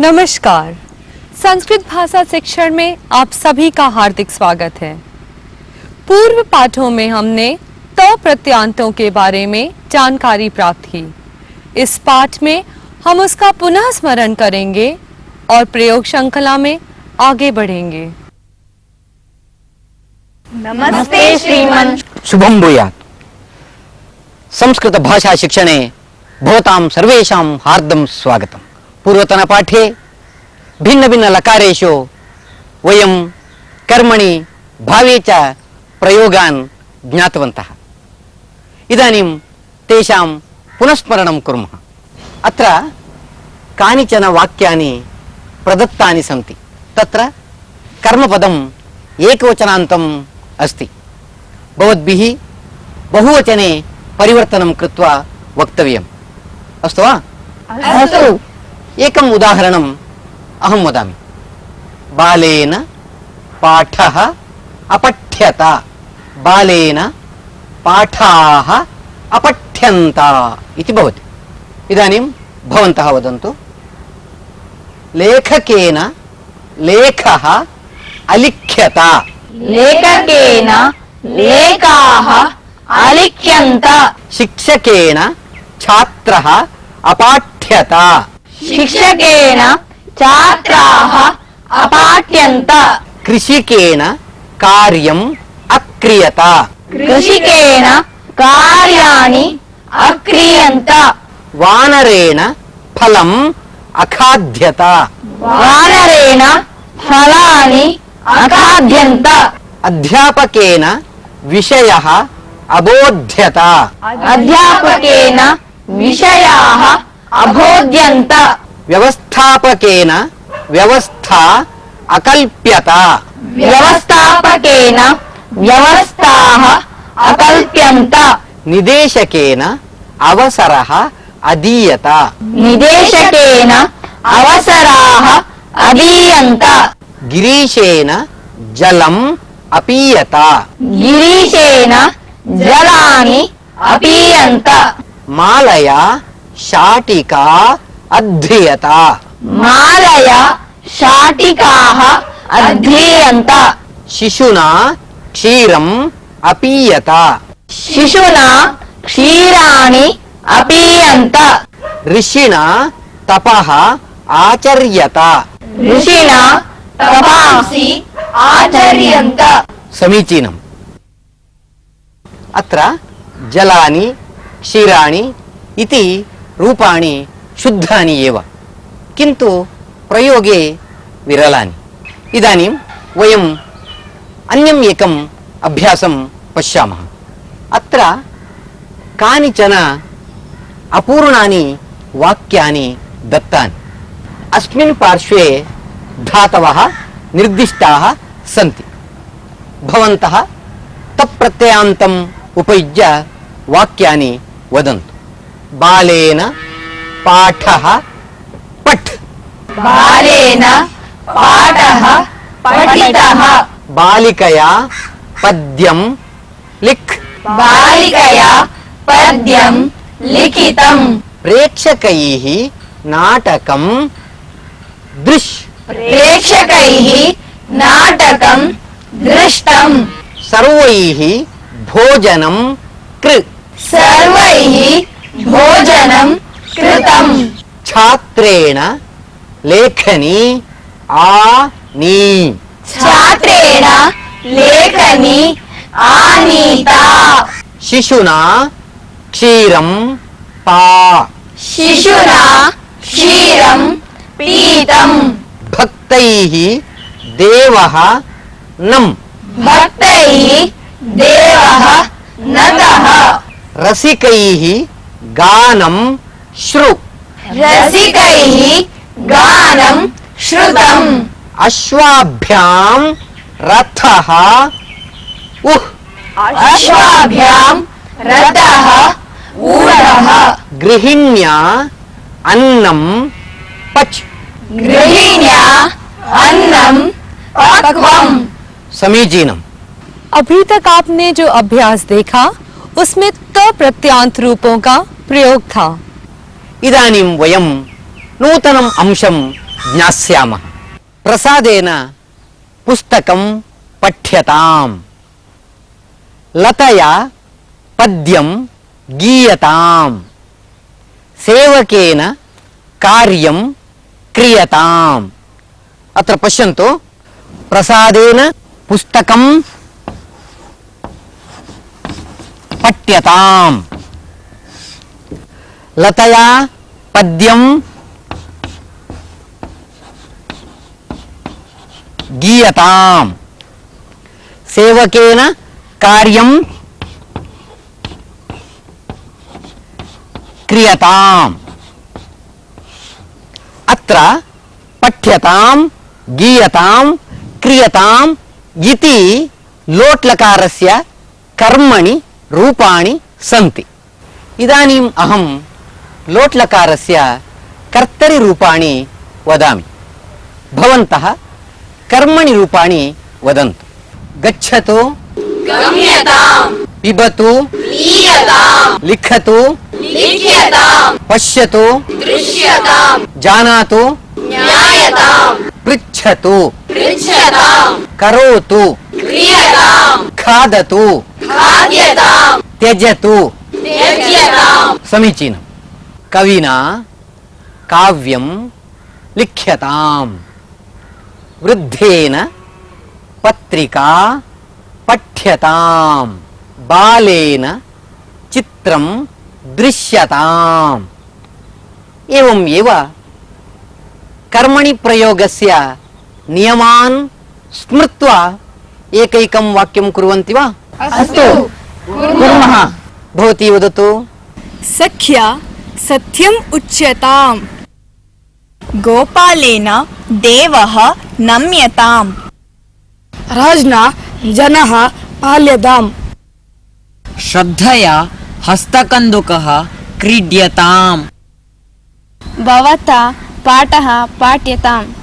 नमस्कार। संस्कृत भाषा शिक्षण में आप सभी का हार्दिक स्वागत है। पूर्व पाठों में हमने त प्रत्ययांतों के बारे में जानकारी प्राप्त की। इस पाठ में हम उसका पुनः स्मरण करेंगे और प्रयोग श्रृंखला में आगे बढ़ेंगे। नमस्ते श्रीमन्। शुभं भूयात्। संस्कृत भाषा शिक्षणे भवतां सर्वेषां हार्दं स्वागतम्। पूर्वतन पाठे भिन्न भिन्न लकारेषु वयं कर्मणि भावे च प्रयोगान् ज्ञातवन्तः। इदानीं तेषां पुनस्मरणं कुर्मः। अत्र कानिचन वाक्यानि प्रदत्तानि सन्ति। तत्र कर्मपदम् एकवचनान्तम् अस्ति। भवद्भिः बहुवचने परिवर्तनं कृत्वा वक्तव्यम्। अस्तु वा? अस्तु। एकम् उदाहरणम् अहं वदामि। बालेन पाठः अपठ्यत। बालेन पाठाः अपठ्यन्त इति भवति। इदानीं भवन्तः वदन्तु। लेखकेन लेखः अलिख्यत। लेखकेन लेखाः अलिख्यन्त। शिक्षकेन छात्रः अपाठ्यत। शिक्षकेन छात्राः अपाठ्यन्त। कृषिकेन कार्यम् अक्रियत। कृषिकेन कार्याणि अक्रियन्त। वानरेण फलम् अखाद्यत। वानरेण फलानि अखाद्यन्त। अध्यापकेन विषयः अबोध्यत। अध्यापकेन विषयाः अबोध्यन्त। व्यवस्थापकेन व्यवस्था अकल्प्यत। व्यवस्थापकेन व्यवस्थाः अकल्प्यन्त। निदेशकेन अवसरः अदीयत। निदेशकेन अवसराः अदीयन्त। गिरीशेन जलम् अपीयत। गिरीशेन जलानि अपीयन्त। मालया शाटिका अध्रियत। मालया शाटिकाः अध्रियन्त। शिशुना क्षीरम् अपीयत। शिशुना क्षीराणि अपीयन्त। ऋषिणा तपः आचर्यत। ऋषिणा तपांसि आचर्यन्त। समीचीनम्। अत्र जलानि क्षीराणि इति रूपाणि शुद्धानि एव, किन्तु प्रयोगे विरलानि। इदानीं वयम् अन्यम् एकम् अभ्यासं पश्यामः। अत्र कानिचन अपूर्णानि वाक्यानि दत्तानि। अस्मिन् पार्श्वे धातवः निर्दिष्टाः सन्ति। भवन्तः तत्प्रत्ययान्तम् उपयुज्य वाक्यानि वदन्तु। बालेन पाठः पठ। बालेन पाठः पठितः। बालिकया पद्यं लिख। बालिकया पद्यं लिखितम्। प्रेक्षकैः नाटकं दृश्। प्रेक्षकैः नाटकं दृष्टम्। सर्वैः भोजनं कृ। सर्वैः भोजनं कृतम्। छात्रेण लेखनी आनी। छात्रेण लेखनी आनीता। शिशुना क्षीरं पा। शिशुना क्षीरं पीतम्। भक्तैः देवः नम्। भक्तैः देवः नतः। रसिकैः गानं श्रु। रसिकैः गानं श्रुतम्। अश्वाभ्यां रथः उः। अश्वाभ्यां रथः ऊढः। गृहिण्या अन्नं पच। गृहिण्या अन्नं पक्वम्। समीचीनम्। अभी तक आपने जो अभ्यास देखा उसमें त प्रत्यांत रूपों का प्रयोग था। इदानीं वयं नूतनम् अंशं ज्ञास्यामः। प्रसादेन पुस्तकं पठ्यताम्, लतया पद्यं गीयताम्, सेवकेन कार्यं क्रियताम्। अत्र पश्यन्तु, प्रसादेन पुस्तकं पठ्यताम्, लतया पद्यं गीयताम्, सेवकेन कार्यं क्रियताम्। अत्र पठ्यताम्, गीयताम्, क्रियताम् इति लोट्लकारस्य कर्मणि रूपाणि सन्ति। इदानीम् अहं लोट्लकारस्य कर्तरि रूपाणि वदामि, भवन्तः कर्मणि रूपाणि वदन्तु। गच्छतु, गम्यताम्, पिबतु, पीयताम्, लिखतु, लिख्यताम्, पश्यतु, दृश्यताम्, जानातु, ज्ञायताम्, पृच्छतु, पृच्छताम्, करोतु, क्रियताम्, खादतु, खाद्यताम्, त्यजतु। त्यज्यताम्। समीचीनं। कविना काव्यं लिख्यताम्, वृद्धेन पत्रिका पठ्यताम्, बालेन चित्रं दृश्यताम्। एवम् एव कर्मणि प्रयोगस्य नियमान् स्मृत्वा एकैकं वाक्यं कुर्वन्ति वा? अस्तु, कुर्मः। भवती वदतु। सख्या सत्यम् उच्यताम्, गोपालेन देवः नम्यताम्, राजना जनः पाल्यताम्, श्रद्धया हस्तकन्दुकः क्रीड्यताम्, भवता पाठः पाठ्यताम्,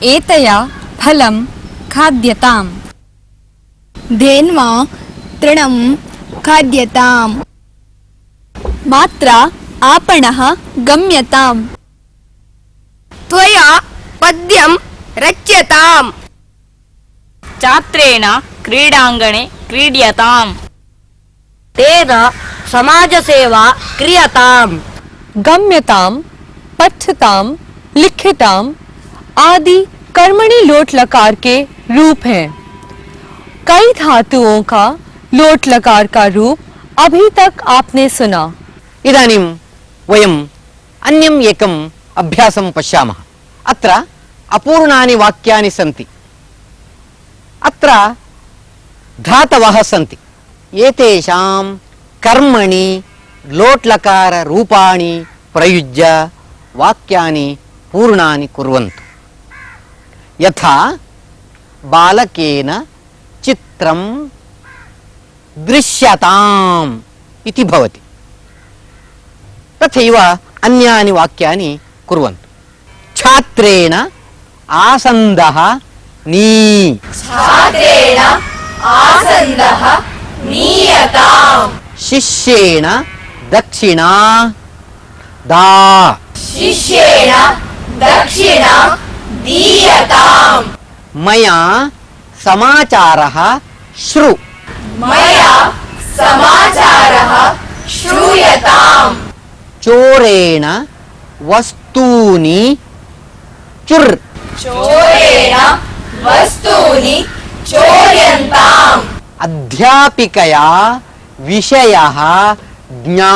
एतया फलं खाद्यताम्, धेन्वा तृणं खाद्यताम्, मात्रा आपणः गम्यताम्, त्वया पद्यं रच्यताम्, छात्रेण क्रीडाङ्गणे क्रीड्यताम्, तेन समाजसेवा क्रियताम्। गम्यताम्, पठ्यताम्, लिखिताम् आदि कर्मणि लोट लकार के रूप हैं। कई धातुओं का लोट लकार का रूप अभी तक आपने सुना। इदानीं वयम् अन्यम् एकम् अभ्यासं पश्यामः। अत्र अपूर्णानि वाक्यानि सन्ति। अत्र धातवः सन्ति। एतेषां कर्मणि लोट्लकार रूपाणि प्रयुज्य वाक्यानि पूर्णानि कुर्वन्तु। यथा बालकेन चित्रं दृश्यताम् इति भवति। तथैव अन्यानि वाक्यानि कुर्वन्तु। छात्रेण आसन्दः नी, छात्रेण आसन्दः नीयताम्, शिष्येण दक्षिणा दा, शिष्येण दक्षिणा दीयताम्, मया समाचारः श्रु, मया समाचारः श्रूयताम्, चोरेण वस्तूनि चुर्, चोरेण वस्तूनि चोर्यन्ताम्, अध्यापिकया विषयः ज्ञा,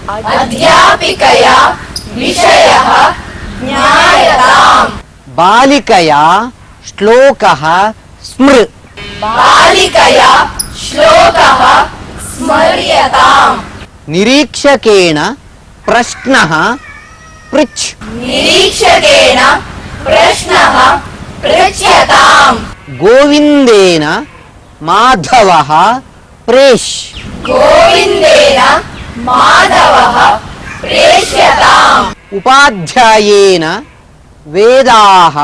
अध्यापिकया विषयः ज्ञायताम्, बालिकया श्लोकः स्मृ, बालिकया श्लोकः स्मर्यताम्, निरीक्षकेण प्रश्नः पृच्छ, निरीक्षकेण प्रश्नः पृच्छ्यताम्, गोविन्देन माधवः प्रेष्, गोविन्देन माधवः प्रेष्यताम्, उपाध्यायेन वेदाः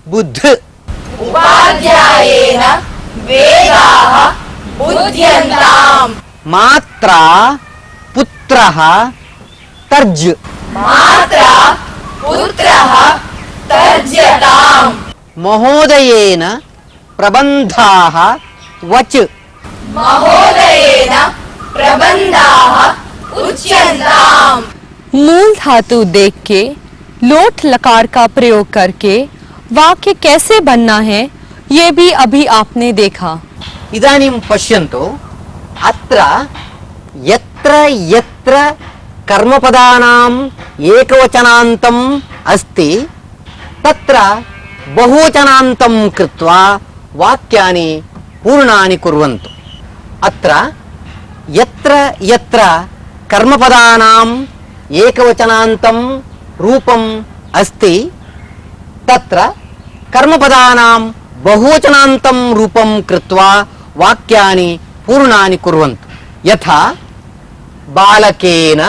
बुद्ध, उपाध्यायेन वेदाः बुध्यन्ताम्, मात्रा पुत्रः तर्ज, मात्रा पुत्रः तर्ज्यताम् महोदयेन प्रबन्धाः वच महोदयेन प्रबन्धाः उच्यन्ताम्। मूल धातु देख के लोट लकार का प्रयोग करके वाक्य कैसे बनना है ये भी अभी आपने देखा। इदानीं पश्यन्तु अत्र यत्र यत्र कर्मपदानाम् एकवचनान्तम् अस्ति तत्र बहुवचनान्तं कृत्वा वाक्यानि पूर्णानि कुर्वन्तु। अत्र यत्र यत्र कर्मपदानाम् एकवचनान्तं रूपम् अस्ति तत्र कर्मपदानां बहुवचनान्तं रूपं कृत्वा वाक्यानि पूर्णानि कुर्वन्तु। यथा बालकेन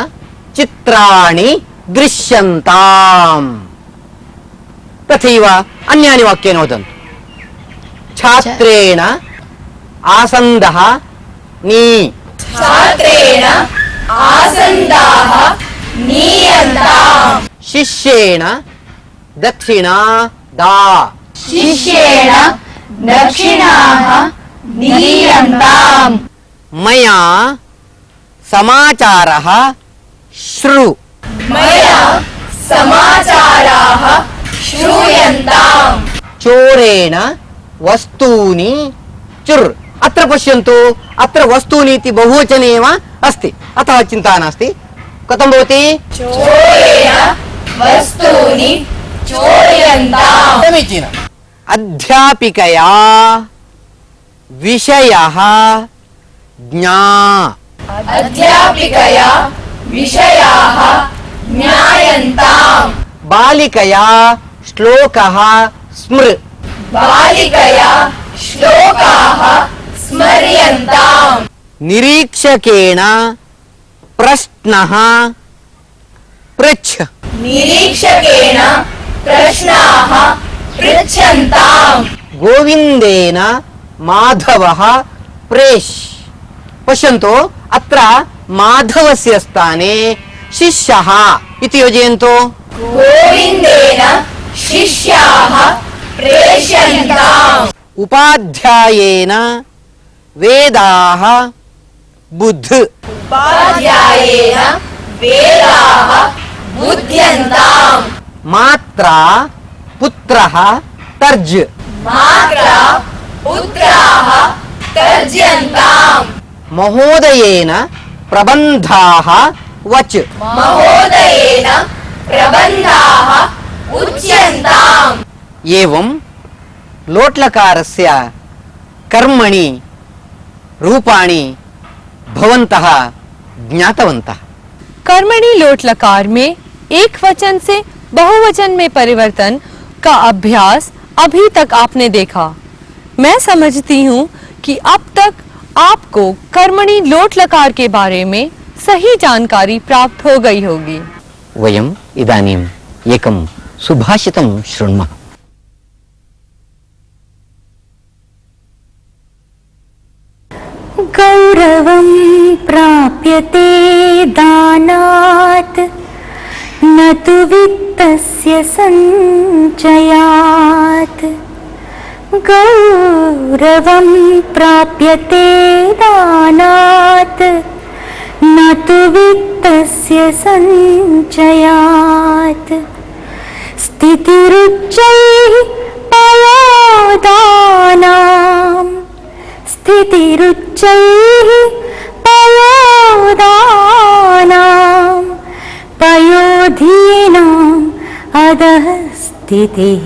चित्राणि दृश्यन्ताम् तथैव अन्यानि वाक्यानि वदन्तु। छात्रेण आसन्दः नी छात्रेण आसन्दाः नीयन्ताम् शिष्येण दक्षिणा दा शिष्येण दक्षिणाः नीयन्ताम् मया समाचारः श्रु मया समाचाराः श्रूयन्ताम् चोरेण वस्तूनि चुर्। अत्र पश्यन्तु अत्र वस्तूनि इति बहुवचने एव अस्ति अतः चिन्ता नास्ति। कथं भवति? चोरेण वस्तूनि चोरयन्ताम्। समीचीनम्। अध्यापिकया विषयः ज्ञा अध्यापिकया विषयाः ज्ञायन्ताम् बालिकया श्लोकः स्मृ बालिकया श्लोकाः स्मर्यन्ताम् निरीक्षकेण प्रश्नः पृच्छ निरीक्षकेण प्रश्नाः पृच्छन्ताम् गोविन्देन माधवः प्रेष्। पश्यन्तु अत्र माधवस्य स्थाने शिष्यः इति योजयन्तु। गोविन्देन शिष्याः प्रेष्यन्ताम् उपाध्यायेन वेदाः बुद्ध उपाध्यायेन वेदाः बुध्यन्ताम् मात्रा पुत्रः तर्ज मात्रा पुत्राः तर्ज्यन्ताम् महोदयेन प्रबन्धाः वच महोदयेन प्रबन्धाः उच्यन्ताम्। एवं लोट्लकारस्य कर्मणि रूपाणि भवन्तः ज्ञातवन्तः। कर्मणि लोट लकार में एक वचन से बहुवचन में परिवर्तन का अभ्यास अभी तक आपने देखा। मैं समझती हूँ कि अब तक आपको कर्मणि लोट लकार के बारे में सही जानकारी प्राप्त हो गई होगी। वयम् इदानीम् एकं सुभाषितं शृण्मः। गौरवं प्राप्यते दानात् न तु वित्तस्य सञ्चयात्। गौरवं प्राप्यते दानात् न तु वित्तस्य सञ्चयात्। स्थितिरुच्चैः पयोदानाम् स्थितिरुच्चैः पयोदानाम् पयोधीनाम् अधः स्थितिः।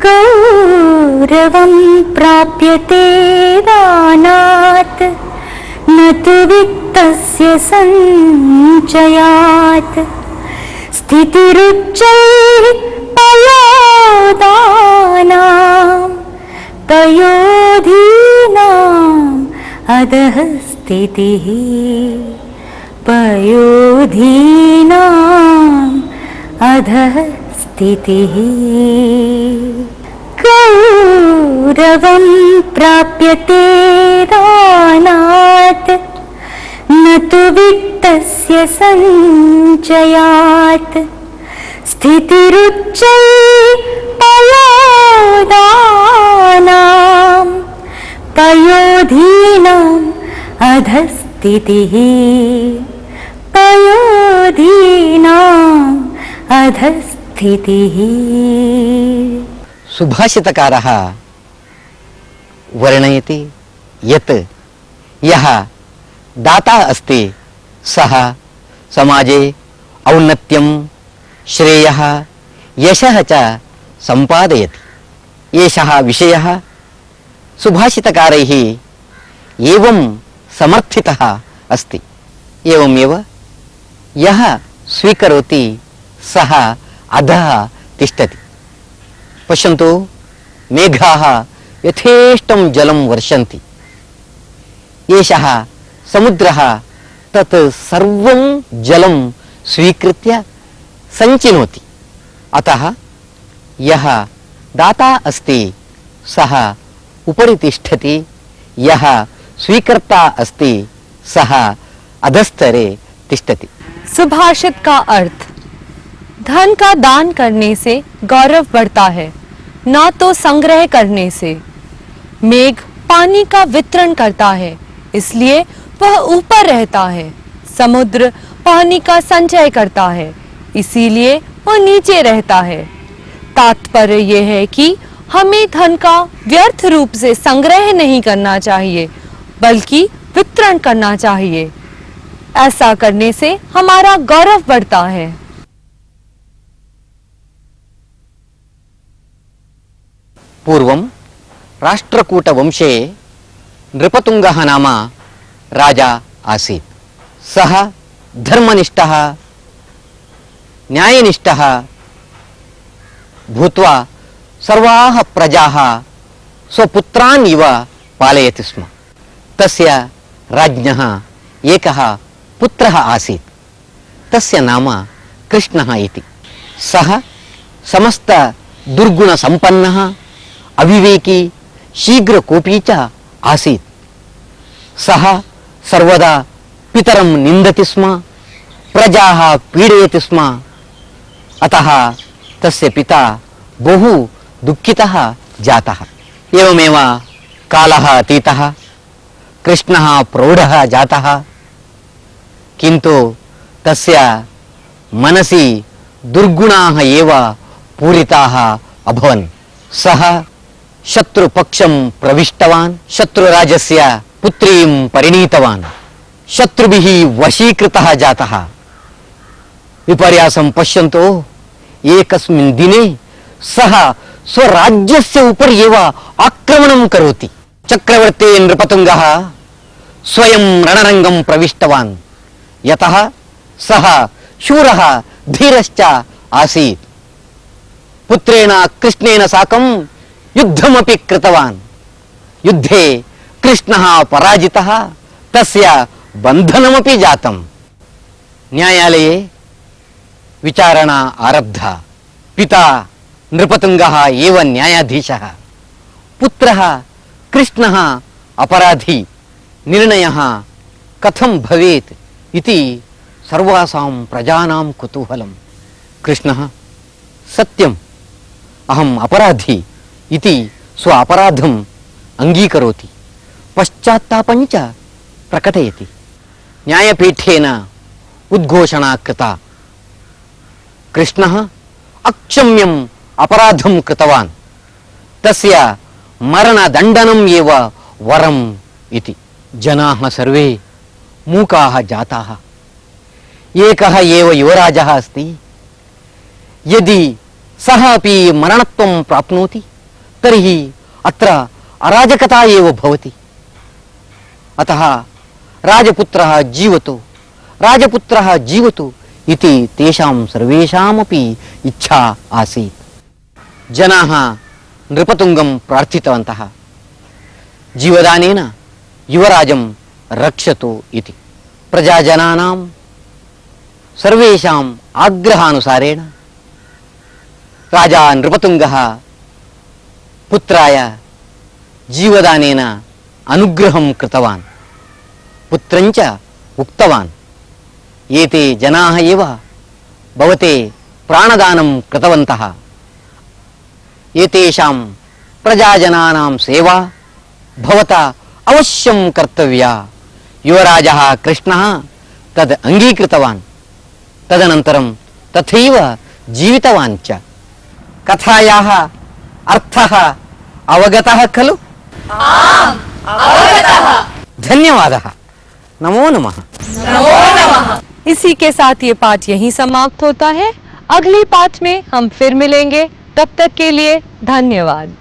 गौरवं प्राप्यते दानात् न तु वित्तस्य सञ्चयात्। स्थितिरुच्चैः पयोदानाम् पयोधीनाम् अधः स्थितिः। पयोधीनाम् अधः स्थितिः। गौरवं प्राप्यते दानात् न तु वित्तस्य सञ्चयात्। स्थितिरुच्चै पयोदानां पयोधीनाम् अधस्थितिः पयोधीनाम् अधस्थितिः। सुभाषितकारः वर्णयति यत् यः दाता अस्ति सः समाजे औन्नत्यं श्रेयः यशः च सम्पादयति। एषः विषयः सुभाषितकारैः एवं समर्थितः अस्ति। एवमेव यः स्वीकरोति सः अधः तिष्ठति। पश्यन्तु, मेघाः यथेष्टं जलं वर्षन्ति। एषः समुद्रः तत् सर्वं जलं स्वीकृत्य सञ्चिनोति। अतः यः दाता अस्ति सः उपरि तिष्ठति, यः स्वीकर्ता अस्ति सः अधस्तरे तिष्ठति। सुभाषित का अर्थ: धन का दान करने से गौरव बढ़ता है, ना तो संग्रह करने से। मेघ पानी का वितरण करता है, इसलिए वह ऊपर रहता है। समुद्र पानी का संचय करता है, इसीलिए वह नीचे रहता है। तात्पर्य यह है कि हमें धन का व्यर्थ रूप से संग्रह नहीं करना चाहिए, बल्कि वितरण करना चाहिए। ऐसा करने से हमारा गौरव बढ़ता है। पूर्वं राष्ट्रकूटवंशे नृपतुङ्गः नाम राजा आसीत्। सः धर्मनिष्ठः न्यायनिष्ठः भूत्वा सर्वाः प्रजाः स्वपुत्रान् इव पालयति स्म। तस्य राज्ञः एकः पुत्रः आसीत्। तस्य नाम कृष्णः इति। सः समस्त दुर्गुणसम्पन्नः, अविवेकी, शीघ्रकोपी च आसीत्। सः सर्वदा पितरं निन्दति स्म, प्रजाः पीडयति स्म। अतः तस्य पिता बहु दुःखितः जातः। एवमेव कालः अतीतः, कृष्णः प्रौढः जातः, किन्तु तस्य मनसि दुर्गुणाः एव पूरिताः अभवन्। सः शत्रुपक्षं प्रविष्टवान्, शत्रुराजस्य पुत्रीं परिणीतवान्, शत्रुभिः वशीकृतः जातः। विपर्यासं पश्यन्तु, एकस्मिन् दिने सः स्वराज्यस्य उपरि एव आक्रमणं करोति। चक्रवर्ती नृपतुङ्गः स्वयं रणरङ्गं प्रविष्टवान्, यतः सः शूरः धीरश्च आसीत्। पुत्रेण कृष्णेन साकं युद्धमपि कृतवान्। युद्धे कृष्णः पराजितः, तस्य बन्धनमपि जातम्। न्यायालये विचारणा आरब्धा। पिता नृपतुङ्गः एव न्यायाधीशः, पुत्रः कृष्णः अपराधी। निर्णयः कथं भवेत् इति सर्वासां प्रजानां कुतूहलम्। कृष्णः सत्यम्, अहम् अपराधी इति स्व अपराधम् अङ्गीकरोति, पश्चात्तापं च प्रकटयति। न्यायपीठेन उद्घोषणा कृता। कृष्णः अक्षम्यम् अपराधं कृतवान्, तस्य मरणदण्डनम् एव वरम् इति। जनाः सर्वे मूकाः जाताः। एकः एव युवराजः अस्ति। यदि सः अपि मरणत्वं प्राप्नोति तर्हि अत्र अराजकता एव भवति। अतः राजपुत्रः जीवतु, राजपुत्रः जीवतु इति तेषां सर्वेषामपि इच्छा आसीत्। जनाः नृपतुङ्गं प्रार्थितवन्तः, जीवदानेन युवराजं रक्षतु इति। प्रजाजनानां सर्वेषाम् आग्रहानुसारेण राजा नृपतुङ्गः पुत्राय जीवदानेन अनुग्रहं कृतवान्। पुत्रञ्च उक्तवान्, एते जनाः एव भवते प्राणदानं कृतवन्तः। एतेषां प्रजाजनानां सेवा भवता अवश्यं कर्तव्या। युवराजः कृष्णः तद् अङ्गीकृतवान्। तदनन्तरं तथैव जीवितवान् च। कथायाः अर्थः अवगतः खलु? अवगतः। धन्यवादः। नमो नमः। नमो नमः। इसी के साथ ये पाठ यहीं समाप्त होता है। अगली पाठ में हम फिर मिलेंगे। तब तक के लिए धन्यवाद।